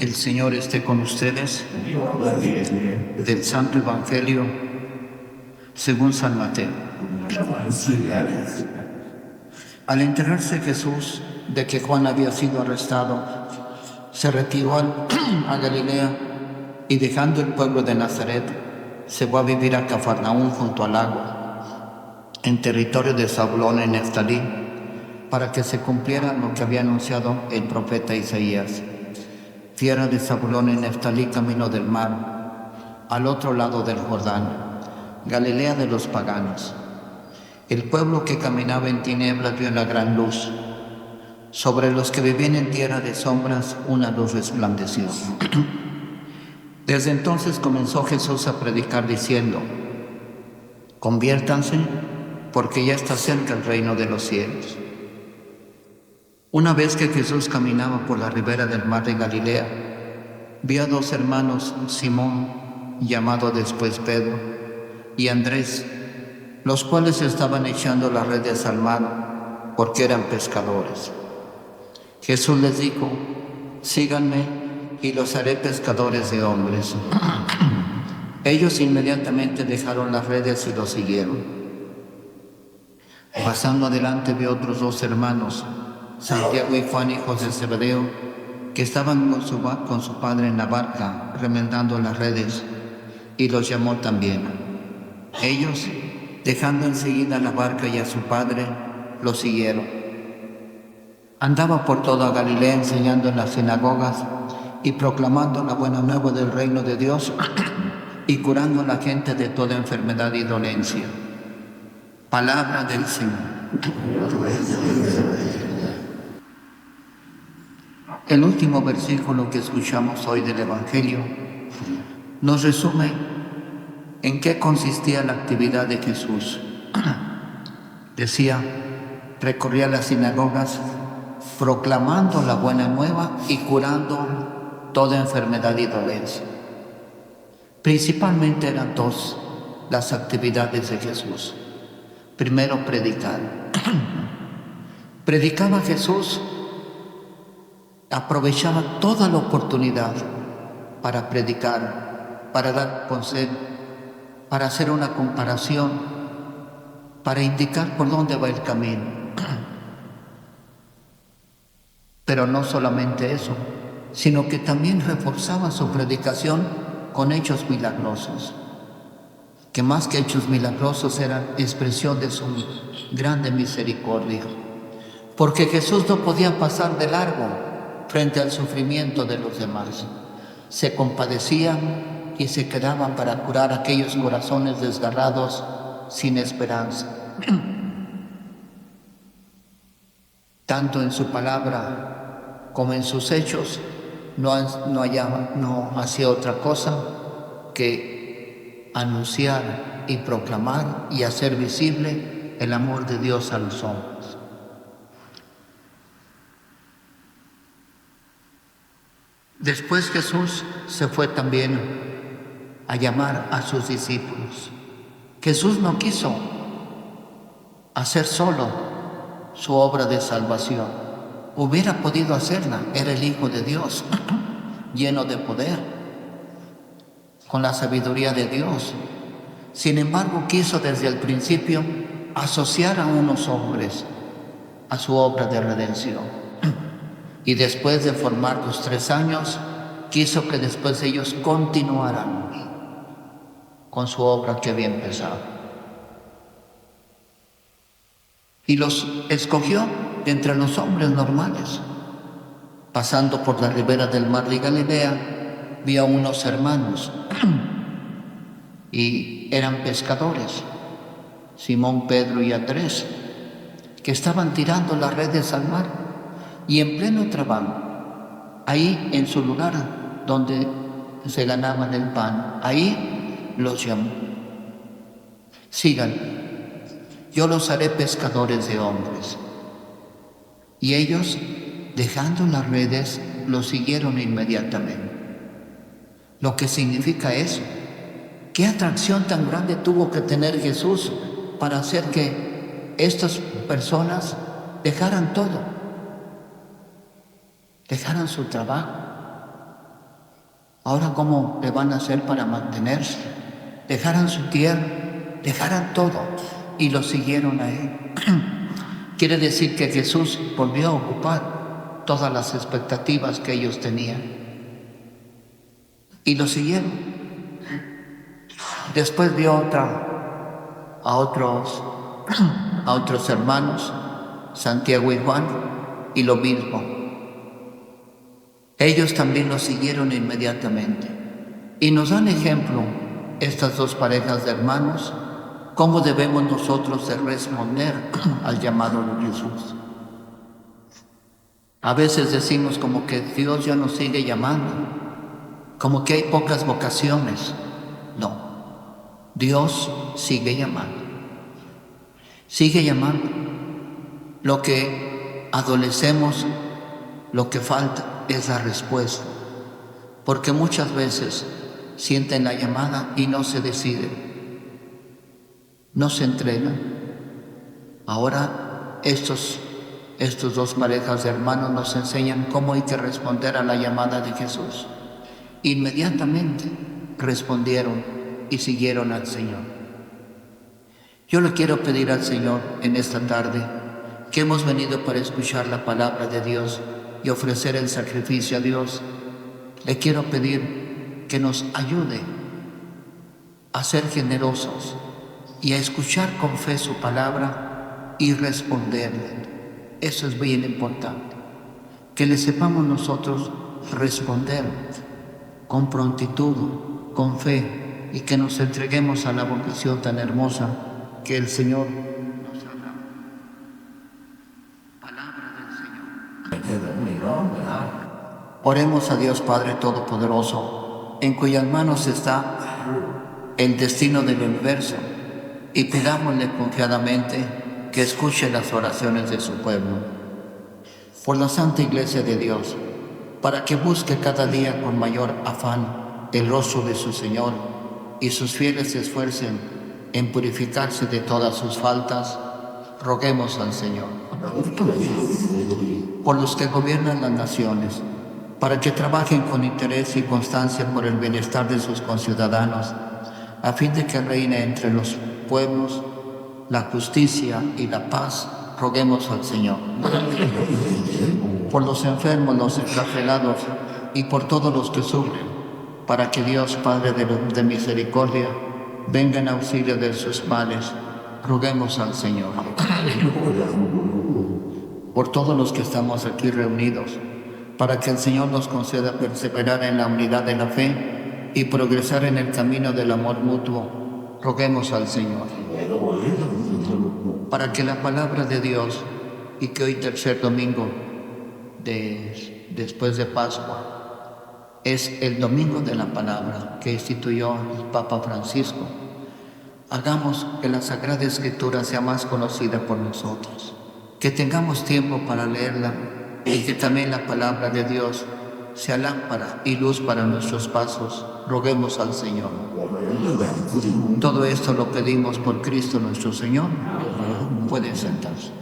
El Señor esté con ustedes. Del Santo Evangelio según San Mateo. Al enterarse Jesús de que Juan había sido arrestado, se retiró a Galilea y, dejando el pueblo de Nazaret, se fue a vivir a Cafarnaúm junto al lago, en territorio de Zabulón y Neftalí, para que se cumpliera lo que había anunciado el profeta Isaías. Tierra de Zabulón y Neftalí, camino del mar, al otro lado del Jordán, Galilea de los paganos. El pueblo que caminaba en tinieblas vio la gran luz. Sobre los que vivían en tierra de sombras, una luz resplandeció. Desde entonces comenzó Jesús a predicar diciendo: conviértanse, porque ya está cerca el reino de los cielos. Una vez que Jesús caminaba por la ribera del mar de Galilea, vio a dos hermanos, Simón, llamado después Pedro, y Andrés, los cuales estaban echando las redes al mar, porque eran pescadores. Jesús les dijo: síganme y los haré pescadores de hombres. Ellos inmediatamente dejaron las redes y los siguieron. Pasando adelante vio otros dos hermanos, Santiago y Juan, hijos de Zebedeo, que estaban con su padre en la barca, remendando las redes, y los llamó también. Ellos, dejando enseguida la barca y a su padre, lo siguieron. Andaba por toda Galilea enseñando en las sinagogas y proclamando la buena nueva del reino de Dios y curando a la gente de toda enfermedad y dolencia. Palabra del Señor. El último versículo que escuchamos hoy del Evangelio nos resume en qué consistía la actividad de Jesús. Decía, recorría las sinagogas proclamando la buena nueva y curando toda enfermedad y dolencia. Principalmente eran dos las actividades de Jesús. Primero, predicar. Predicaba Jesús, aprovechaba toda la oportunidad para predicar, para dar consejo, para hacer una comparación, para indicar por dónde va el camino. Pero no solamente eso, sino que también reforzaba su predicación con hechos milagrosos, que más que hechos milagrosos eran expresión de su grande misericordia, porque Jesús no podía pasar de largo frente al sufrimiento de los demás. Se compadecían y se quedaban para curar aquellos corazones desgarrados sin esperanza. Tanto en su palabra como en sus hechos no hacía otra cosa que anunciar y proclamar y hacer visible el amor de Dios a los hombres. Después Jesús se fue también a llamar a sus discípulos. Jesús no quiso hacer solo su obra de salvación. Hubiera podido hacerla, era el Hijo de Dios, lleno de poder, con la sabiduría de Dios. Sin embargo, quiso desde el principio asociar a unos hombres a su obra de redención. Y después de formar los 3 años, quiso que después ellos continuaran con su obra que había empezado. Y los escogió entre los hombres normales. Pasando por la ribera del mar de Galilea, vio a unos hermanos y eran pescadores, Simón, Pedro y Andrés, que estaban tirando las redes al mar. Y en pleno trabajo, ahí en su lugar donde se ganaban el pan, ahí los llamó: sigan, yo los haré pescadores de hombres. Y ellos, dejando las redes, los siguieron inmediatamente. Lo que significa eso, qué atracción tan grande tuvo que tener Jesús para hacer que estas personas dejaran todo. Dejaran su trabajo, Ahora, ¿cómo le van a hacer para mantenerse? Dejaran su tierra, dejaran todo y lo siguieron a él. Quiere decir que Jesús volvió a ocupar todas las expectativas que ellos tenían y lo siguieron. Después vio a otros hermanos, Santiago y Juan, y lo mismo. Ellos también lo siguieron inmediatamente. Y nos dan ejemplo estas dos parejas de hermanos, cómo debemos nosotros de responder al llamado de Jesús. A veces decimos como que Dios ya nos sigue llamando, como que hay pocas vocaciones. No, Dios sigue llamando. Sigue llamando. Lo que adolecemos, lo que falta es la respuesta. Porque muchas veces sienten la llamada y no se deciden. No se entregan. Ahora estos dos parejas de hermanos nos enseñan cómo hay que responder a la llamada de Jesús. Inmediatamente respondieron y siguieron al Señor. Yo le quiero pedir al Señor en esta tarde, que hemos venido para escuchar la palabra de Dios y ofrecer el sacrificio a Dios. Le quiero pedir que nos ayude a ser generosos y a escuchar con fe su palabra y responderle. Eso es bien importante, que le sepamos nosotros responder con prontitud, con fe, y que nos entreguemos a la vocación tan hermosa que el Señor nos ha dado. Palabra del Señor. Oremos a Dios Padre Todopoderoso, en cuyas manos está el destino del universo, y pidámosle confiadamente que escuche las oraciones de su pueblo. Por la Santa Iglesia de Dios, para que busque cada día con mayor afán el rostro de su Señor y sus fieles se esfuercen en purificarse de todas sus faltas, roguemos al Señor. Por los que gobiernan las naciones, para que trabajen con interés y constancia por el bienestar de sus conciudadanos, a fin de que reine entre los pueblos la justicia y la paz, roguemos al Señor. Por los enfermos, los encarcelados y por todos los que sufren, para que Dios, Padre de misericordia, venga en auxilio de sus males, roguemos al Señor. Por todos los que estamos aquí reunidos, para que el Señor nos conceda perseverar en la unidad de la fe y progresar en el camino del amor mutuo, roguemos al Señor. Para que la palabra de Dios, y que hoy tercer domingo después de Pascua es el domingo de la palabra que instituyó el Papa Francisco, hagamos que la Sagrada Escritura sea más conocida por nosotros, que tengamos tiempo para leerla y que también la palabra de Dios sea lámpara y luz para nuestros pasos. Roguemos al Señor. Todo esto lo pedimos por Cristo nuestro Señor. Pueden sentarse.